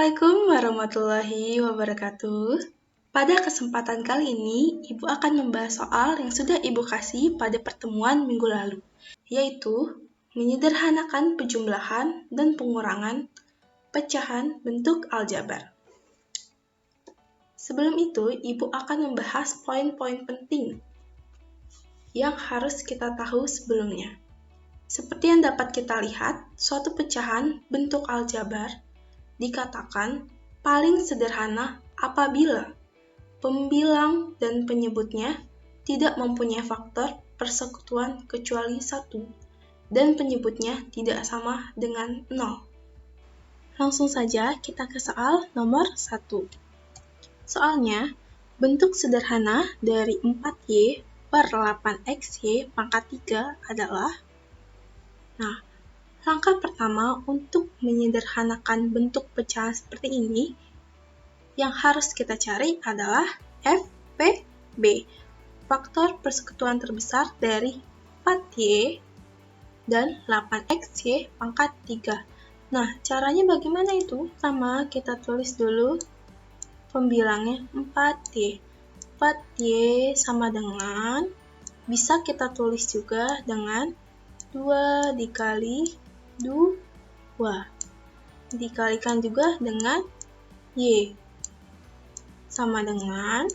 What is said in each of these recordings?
Assalamualaikum warahmatullahi wabarakatuh. Pada kesempatan kali ini, Ibu akan membahas soal yang sudah Ibu kasih pada pertemuan minggu lalu, yaitu menyederhanakan penjumlahan dan pengurangan pecahan bentuk aljabar. Sebelum itu, Ibu akan membahas poin-poin penting yang harus kita tahu sebelumnya. Seperti yang dapat kita lihat, suatu pecahan bentuk aljabar dikatakan paling sederhana apabila pembilang dan penyebutnya tidak mempunyai faktor persekutuan kecuali 1 dan penyebutnya tidak sama dengan 0. Langsung saja kita ke soal nomor 1. Soalnya, bentuk sederhana dari 4Y per 8XY pangkat 3 adalah, langkah pertama untuk menyederhanakan bentuk pecahan seperti ini, yang harus kita cari adalah FPB, faktor persekutuan terbesar dari 4Y dan 8XY pangkat 3. Nah, caranya bagaimana itu? Sama, kita tulis dulu pembilangnya 4Y. 4Y sama dengan, bisa kita tulis juga dengan 2 dikali 2 dikalikan juga dengan Y sama dengan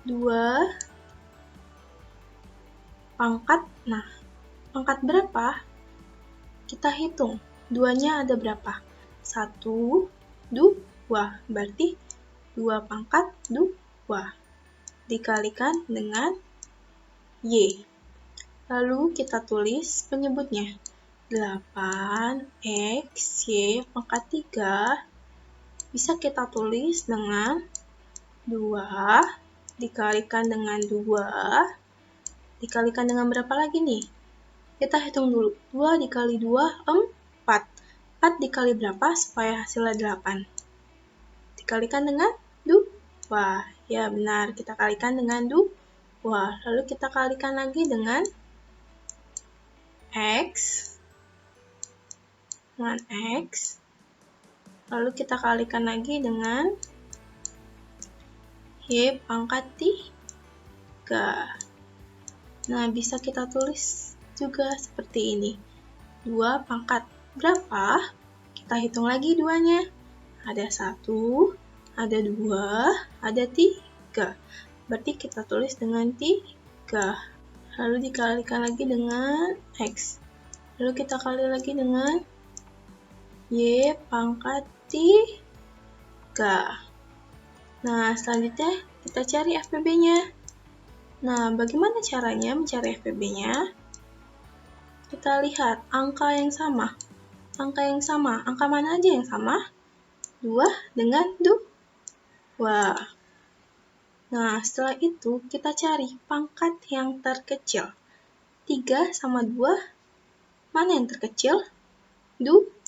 2 pangkat. Nah, pangkat berapa? Kita hitung. 2-nya ada berapa? 1, 2. Berarti 2 pangkat 2 dikalikan dengan Y. Lalu kita tulis penyebutnya. 8XY pangkat 3 bisa kita tulis dengan 2 dikalikan dengan 2 dikalikan dengan berapa lagi nih? Kita hitung dulu. 2 dikali 2, 4. 4 dikali berapa supaya hasilnya 8? Dikalikan dengan 2. Ya benar, kita kalikan dengan 2. Lalu kita kalikan lagi dengan X. Lalu kita kalikan lagi dengan Y pangkat 3. Nah, bisa kita tulis juga seperti ini. 2 pangkat berapa? Kita hitung lagi 2-nya. Ada 1, ada 2, ada 3. Berarti kita tulis dengan 3. Lalu dikalikan lagi dengan X. Lalu kita kali lagi dengan Y pangkat 3. Nah, selanjutnya kita cari FPB-nya. Nah, bagaimana caranya mencari FPB-nya? Kita lihat angka yang sama. Angka mana aja yang sama? 2 dengan 2. Nah, setelah itu kita cari pangkat yang terkecil. 3 sama 2, mana yang terkecil? 2.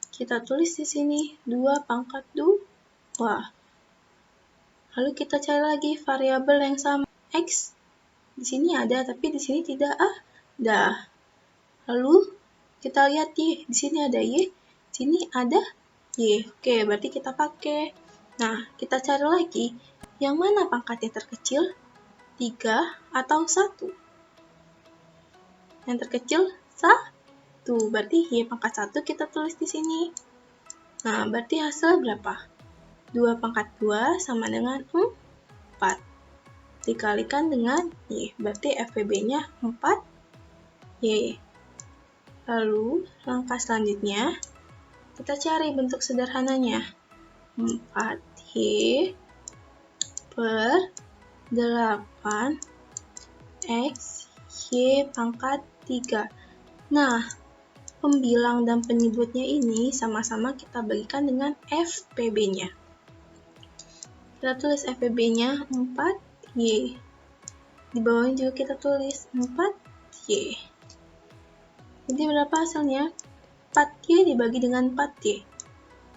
Kita tulis di sini 2 pangkat 2. Lalu kita cari lagi variabel yang sama. X di sini ada, tapi di sini tidak ada. Lalu kita lihat Y, di sini ada Y, di sini ada Y. Oke, berarti kita pakai. Nah, kita cari lagi, yang mana pangkatnya terkecil? 3 atau 1? Yang terkecil 1. Berarti Y pangkat 1 kita tulis di sini. Nah, berarti hasil berapa? 2 pangkat 2 sama dengan 4. Dikalikan dengan Y. Berarti FPB-nya 4Y. Lalu, langkah selanjutnya, kita cari bentuk sederhananya. 4Y per 8XY pangkat 3. Nah, pembilang dan penyebutnya ini sama-sama kita bagikan dengan FPB-nya. Kita tulis FPB-nya 4Y. Di bawahnya juga kita tulis 4Y. Jadi berapa hasilnya? 4Y dibagi dengan 4Y.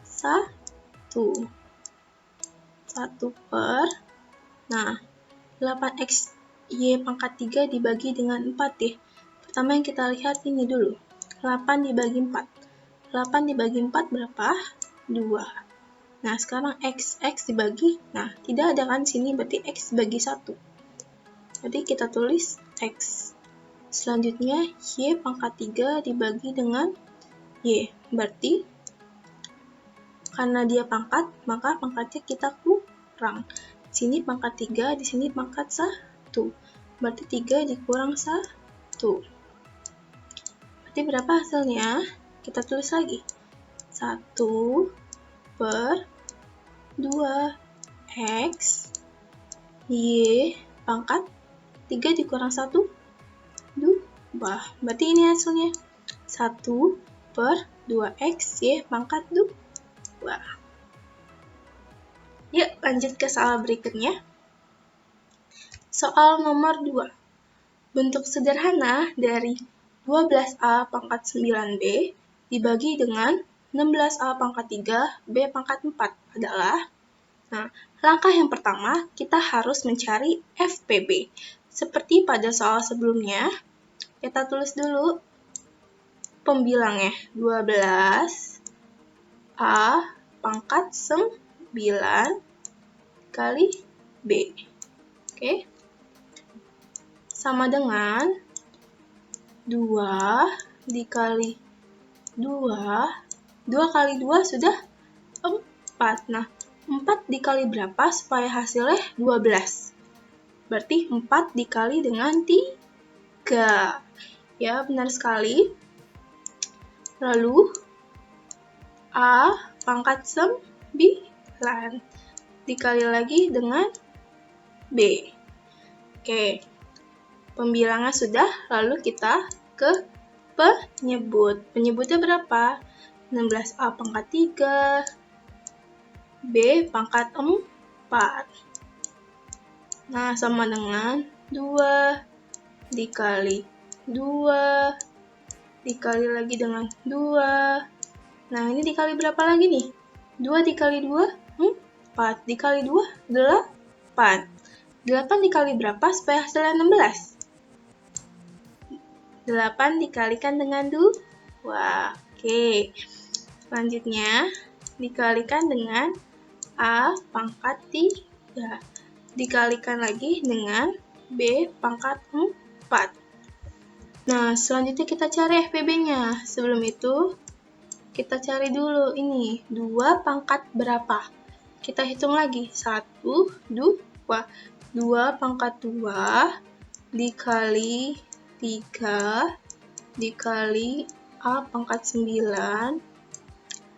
1 per, 8XY pangkat 3 dibagi dengan 4Y. Pertama yang kita lihat ini dulu. 8 dibagi 4. 8 dibagi 4 berapa? 2. Nah, sekarang X dibagi, nah tidak ada kan sini, berarti X dibagi 1. Jadi kita tulis X. Selanjutnya, Y pangkat 3 dibagi dengan Y. Berarti, karena dia pangkat, maka pangkatnya kita kurang. Di sini pangkat 3, di sini pangkat 1. Berarti 3 dikurang 1. Berarti berapa hasilnya? Kita tulis lagi. 1/2 X Y pangkat 3 dikurang 1 2. Berarti ini hasilnya 1/2X Y pangkat 2. Yuk lanjut ke soal berikutnya. Soal nomor 2. Bentuk sederhana dari 12A pangkat 9B dibagi dengan 16A pangkat 3, B pangkat 4 adalah, nah, langkah yang pertama, kita harus mencari FPB. Seperti pada soal sebelumnya, kita tulis dulu pembilangnya, 12A pangkat 9 kali B. Oke? Sama dengan 2 dikali 2 kali 2 sudah 4. Nah, 4 dikali berapa supaya hasilnya 12? Berarti 4 dikali dengan 3. Ya, benar sekali. Lalu, A pangkat 9 dikali lagi dengan B. Oke, pembilangnya sudah, lalu kita ke penyebut. Penyebutnya berapa? 16A pangkat 3, B pangkat 4. Nah, sama dengan 2 dikali 2 dikali lagi dengan 2. Nah, ini dikali berapa lagi nih? 2 dikali 2, 4. Dikali 2, 8. 8 dikali berapa supaya hasilnya 16? 8 dikalikan dengan 2. Oke. Selanjutnya, dikalikan dengan A pangkat 3. Dikalikan lagi dengan B pangkat 4. Nah, selanjutnya kita cari FPB-nya. Sebelum itu, kita cari dulu ini. 2 pangkat berapa? Kita hitung lagi. 1, 2. 2 pangkat 2 dikali 3 dikali A pangkat 9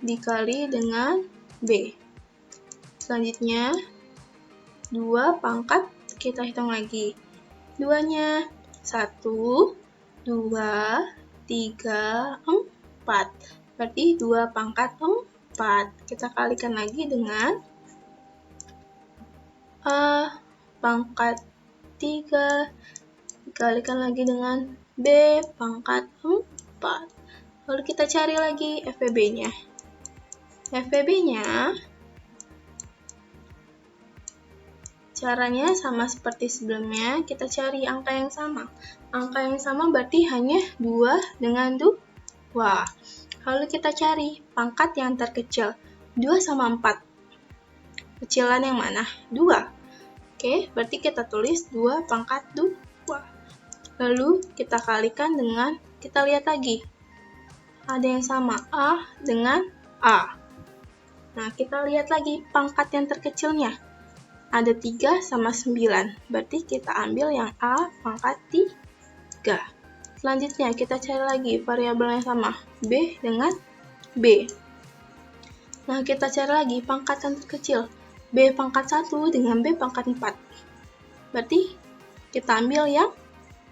dikali dengan B. Selanjutnya, 2 pangkat, kita hitung lagi. 2-nya, 1, 2, 3, 4. Berarti 2 pangkat 4. Kita kalikan lagi dengan A pangkat 3, dikalikan lagi dengan B pangkat 4. Lalu kita cari lagi FPB-nya. FPB-nya, caranya sama seperti sebelumnya, kita cari angka yang sama. Angka yang sama berarti hanya 2 dengan 2. Lalu kita cari pangkat yang terkecil. 2 sama 4. Kecilan yang mana? 2. Oke, berarti kita tulis 2 pangkat 2. Lalu kita kalikan dengan, kita lihat lagi. Ada yang sama, A dengan A. Nah, kita lihat lagi pangkat yang terkecilnya. Ada 3 sama 9. Berarti kita ambil yang A pangkat 3. Selanjutnya, kita cari lagi variabel yang sama. B dengan B. Nah, kita cari lagi pangkat yang terkecil. B pangkat 1 dengan B pangkat 4. Berarti kita ambil yang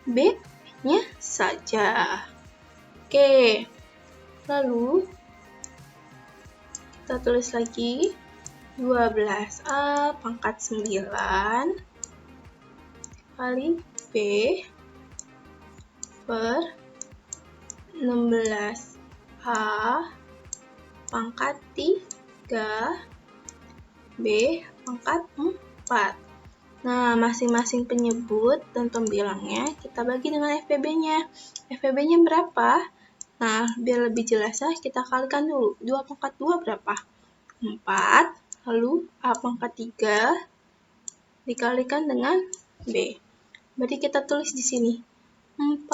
B-nya saja. Oke. Lalu, kita tulis lagi 12A pangkat 9 kali B per 16A pangkat 3 B pangkat 4. Nah, masing-masing penyebut dan pembilangnya kita bagi dengan FPB-nya. FPB-nya berapa? Nah, biar lebih jelas ya, kita kalikan dulu. 2 pangkat 2 berapa? 4, lalu A pangkat 3 dikalikan dengan B. Berarti kita tulis di sini 4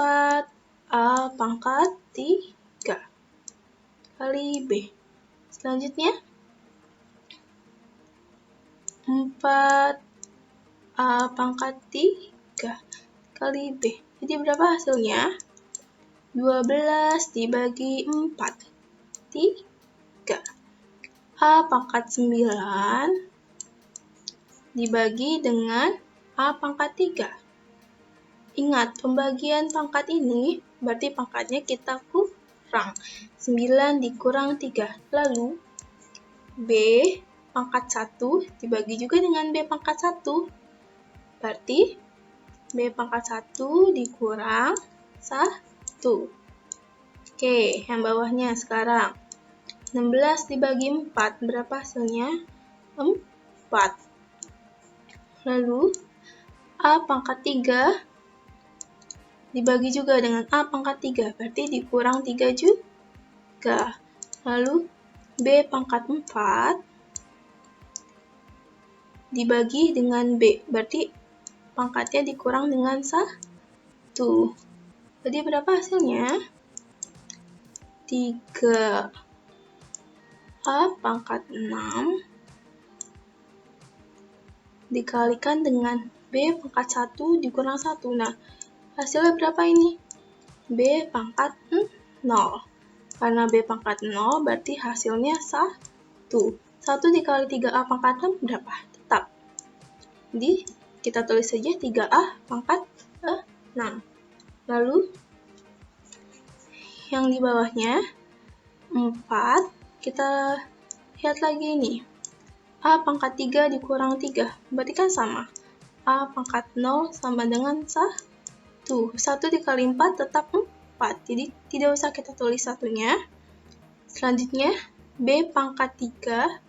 A pangkat 3 kali B. Selanjutnya 4 A pangkat 3 kali B. Jadi berapa hasilnya? 12 dibagi 4. 3. A pangkat 9 dibagi dengan A pangkat 3. Ingat, pembagian pangkat ini berarti pangkatnya kita kurang. 9 dikurang 3. Lalu, B pangkat 1 dibagi juga dengan B pangkat 1. Berarti, B pangkat 1 dikurang 1. Oke, yang bawahnya sekarang. 16 dibagi 4, berapa hasilnya? 4. Lalu, A pangkat 3 dibagi juga dengan A pangkat 3, berarti dikurang 3 juga. Lalu, B pangkat 4 dibagi dengan B, berarti pangkatnya dikurang dengan 1. Jadi berapa hasilnya? 3. A pangkat 6 dikalikan dengan B pangkat 1 dikurang 1. Nah, hasilnya berapa ini? B pangkat 0. Karena B pangkat 0, berarti hasilnya 1. 1 dikali 3A pangkat 6 berapa? Tetap. Jadi, kita tulis saja 3A pangkat 6. Lalu, yang di bawahnya, 4, kita lihat lagi nih. A pangkat 3 dikurang 3, berarti kan sama. A pangkat 0 sama dengan 1. 1 dikali 4 tetap 4, jadi tidak usah kita tulis satunya. Selanjutnya, B pangkat 3,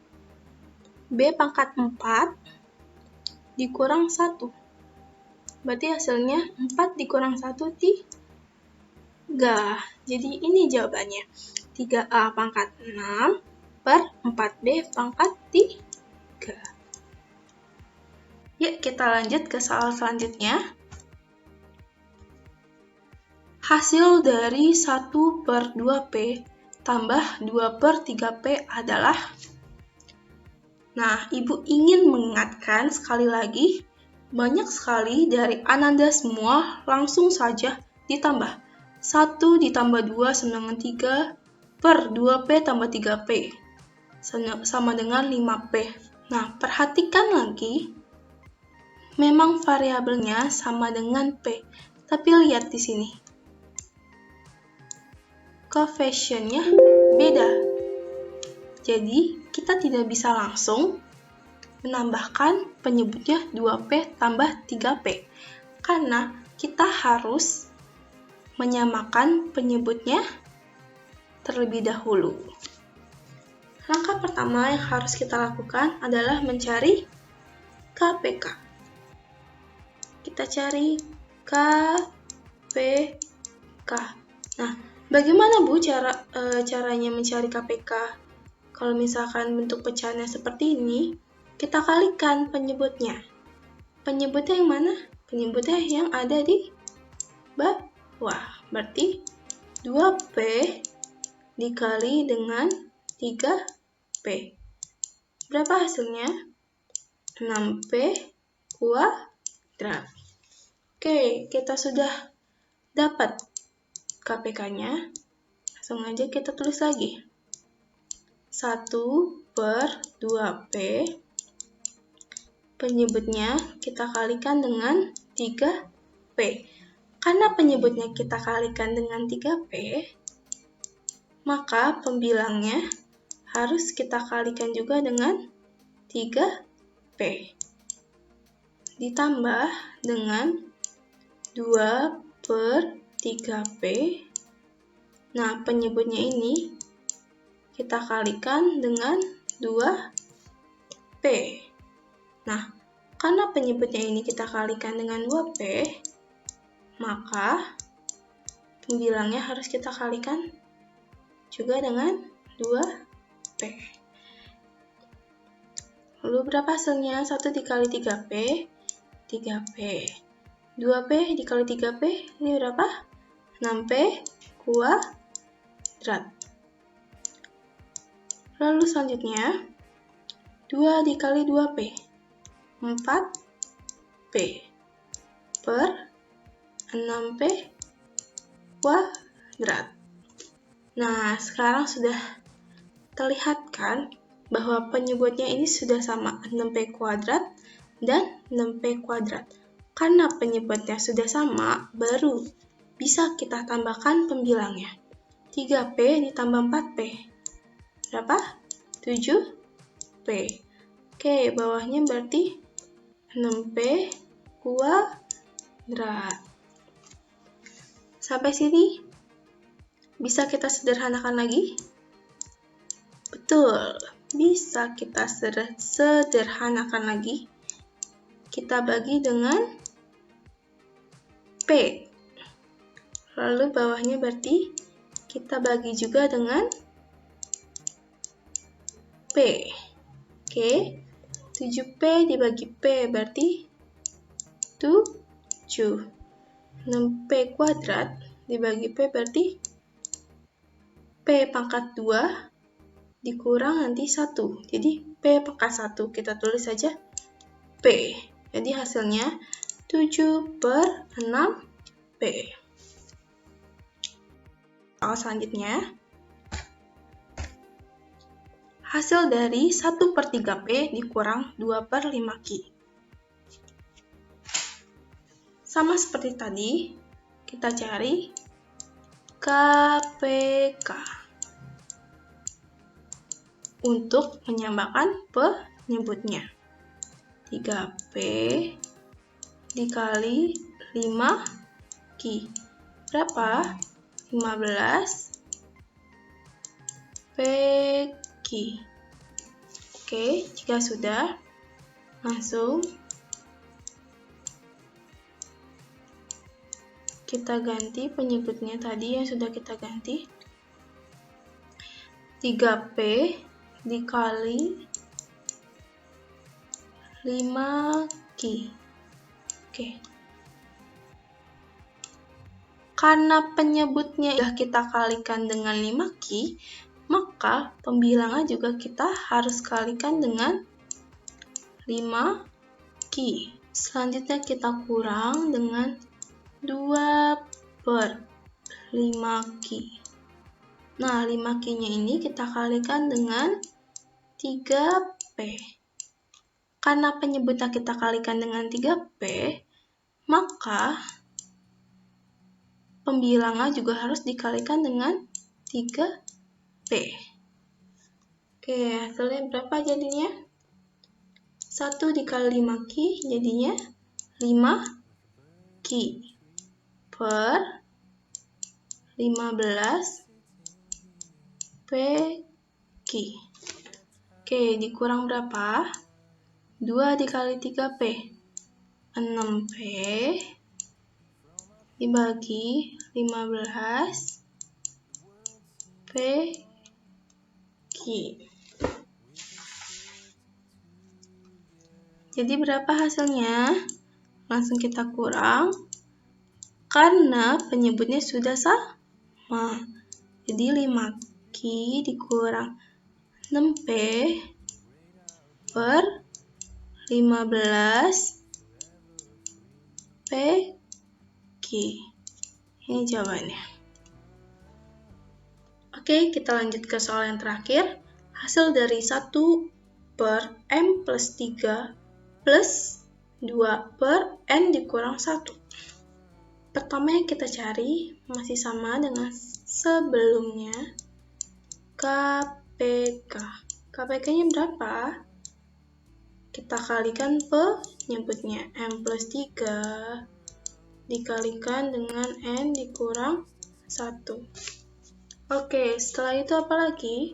B pangkat 4 dikurang 1. Berarti hasilnya 4 dikurang 1, 3. Jadi ini jawabannya. 3A pangkat 6 per 4B pangkat 3. Yuk kita lanjut ke soal selanjutnya. Hasil dari 1 per 2P tambah 2 per 3P adalah. Nah, Ibu ingin mengingatkan sekali lagi, banyak sekali dari Ananda semua langsung saja ditambah. 1 ditambah 2 sama dengan 3 per 2P tambah 3P sama dengan 5P. Nah, perhatikan lagi, memang variabelnya sama dengan P, tapi lihat di sini. Koefisiennya beda. Jadi, kita tidak bisa langsung menambahkan penyebutnya 2P tambah 3P. Karena kita harus menyamakan penyebutnya terlebih dahulu. Langkah pertama yang harus kita lakukan adalah mencari KPK. Kita cari KPK. Nah, bagaimana Bu caranya mencari KPK? Kalau misalkan bentuk pecahannya seperti ini, kita kalikan penyebutnya. Penyebutnya yang mana? Penyebutnya yang ada di bawah. Berarti 2P dikali dengan 3P. Berapa hasilnya? 6P kuadrat. Oke, kita sudah dapat KPK-nya. Langsung aja kita tulis lagi. 1 per 2P. Penyebutnya kita kalikan dengan 3P. Karena penyebutnya kita kalikan dengan 3P, maka pembilangnya harus kita kalikan juga dengan 3P. Ditambah dengan 2 per 3P. Nah, penyebutnya ini kita kalikan dengan 2P. Nah, karena penyebutnya ini kita kalikan dengan 2P, maka pembilangnya harus kita kalikan juga dengan 2P. Lalu berapa hasilnya? 1 dikali 3P, 3P. 2P dikali 3P, ini berapa? 6P kuadrat. Lalu selanjutnya, 2 dikali 2P, 4P per 6P kuadrat. Nah, sekarang sudah terlihat kan bahwa penyebutnya ini sudah sama, 6P kuadrat dan 6P kuadrat. Karena penyebutnya sudah sama, baru bisa kita tambahkan pembilangnya. 3P ditambah 4P. Berapa? 7P. Oke, bawahnya berarti 6P kuadrat. Sampai sini bisa kita sederhanakan lagi? Betul, bisa kita sederhanakan lagi. Kita bagi dengan P. Lalu bawahnya berarti kita bagi juga dengan P. Oke, 7P dibagi P berarti 7. 6P kuadrat dibagi P berarti P pangkat 2 dikurang nanti 1. Jadi P pangkat 1. Kita tulis saja P. Jadi hasilnya 7/6P. Soal selanjutnya. Hasil dari 1/3P dikurang 2/5Q. Sama seperti tadi, kita cari KPK untuk menyamakan penyebutnya. 3P dikali 5Q. Berapa? 15PQ. Oke, jika sudah, langsung kita ganti penyebutnya tadi yang sudah kita ganti. 3P dikali 5Q. Oke. Karena penyebutnya sudah kita kalikan dengan 5Q, maka pembilangan juga kita harus kalikan dengan 5Q. Selanjutnya kita kurang dengan 2/5Q. Nah, 5Q-nya ini kita kalikan dengan 3P. Karena penyebutnya kita kalikan dengan 3P, maka pembilangan juga harus dikalikan dengan 3P. Oke, hasilnya berapa jadinya? 1 dikali 5Q jadinya 5Q per 15PQ. Oke, dikurang berapa? 2 dikali 3P, 6P dibagi 15PQ. Jadi berapa hasilnya? Langsung kita kurang. Karena penyebutnya sudah sama. Jadi 5Q dikurang 6P per 15PQ. Ini jawabannya. Oke, kita lanjut ke soal yang terakhir. Hasil dari 1/m+3 plus 2/n dikurang 1. Pertama yang kita cari masih sama dengan sebelumnya, KPK. KPK-nya berapa? Kita kalikan penyebutnya, m+3 dikalikan dengan n dikurang 1. Oke, setelah itu apa lagi?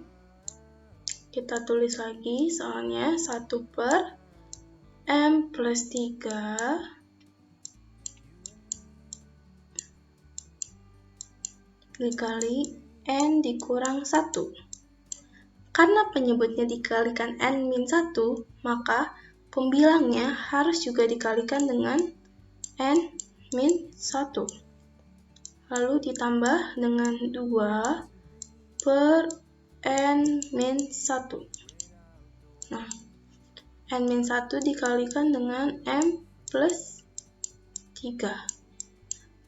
Kita tulis lagi soalnya 1/m+3 dikali N dikurang 1. Karena penyebutnya dikalikan N-1, maka pembilangnya harus juga dikalikan dengan N-1. Lalu ditambah dengan 2 per N-1. Nah, N-1 dikalikan dengan M plus 3.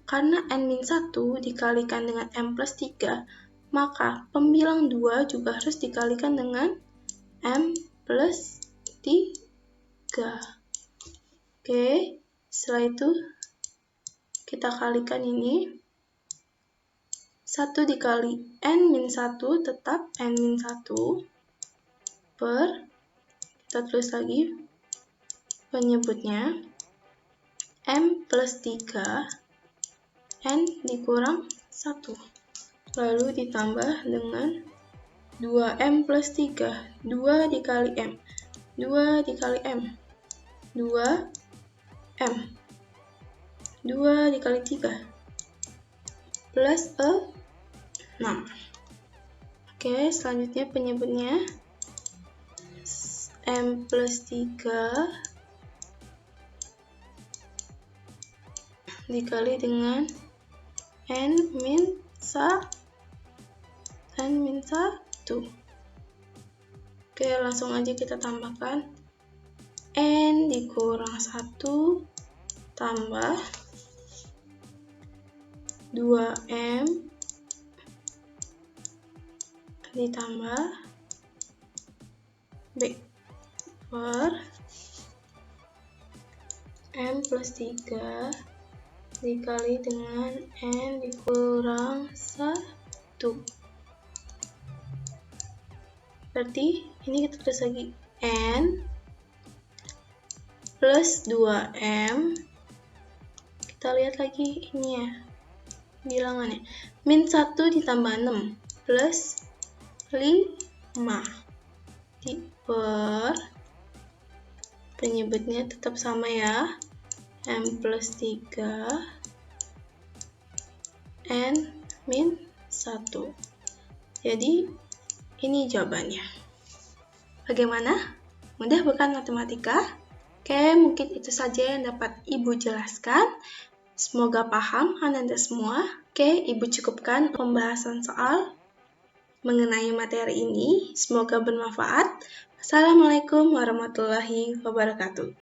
Karena N-1 dikalikan dengan M plus 3, maka pembilang 2 juga harus dikalikan dengan M plus 3. Oke, setelah itu kita kalikan ini. 1 dikali N-1 tetap N-1 per, kita tulis lagi penyebutnya, M plus 3, N dikurang 1. Lalu ditambah dengan 2M plus 3. 2 dikali M. 2 dikali M. 2M. 2 dikali 3. Plus 6. Oke, selanjutnya penyebutnya M plus 3 dikali dengan N-1. Oke, langsung aja kita tambahkan. N dikurang 1 tambah 2M ditambah B per M plus 3 dikali dengan N dikurang 1. Berarti ini kita tulis lagi N plus 2M. Kita lihat lagi ini ya, bilangannya. Min 1 ditambah 6 plus 5 per, penyebutnya tetap sama ya, M plus 3 N-1. Jadi ini jawabannya. Bagaimana? Mudah bukan matematika? Oke, mungkin itu saja yang dapat Ibu jelaskan. Semoga paham Anda semua. Oke, Ibu cukupkan pembahasan soal mengenai materi ini. Semoga bermanfaat. Assalamualaikum warahmatullahi wabarakatuh.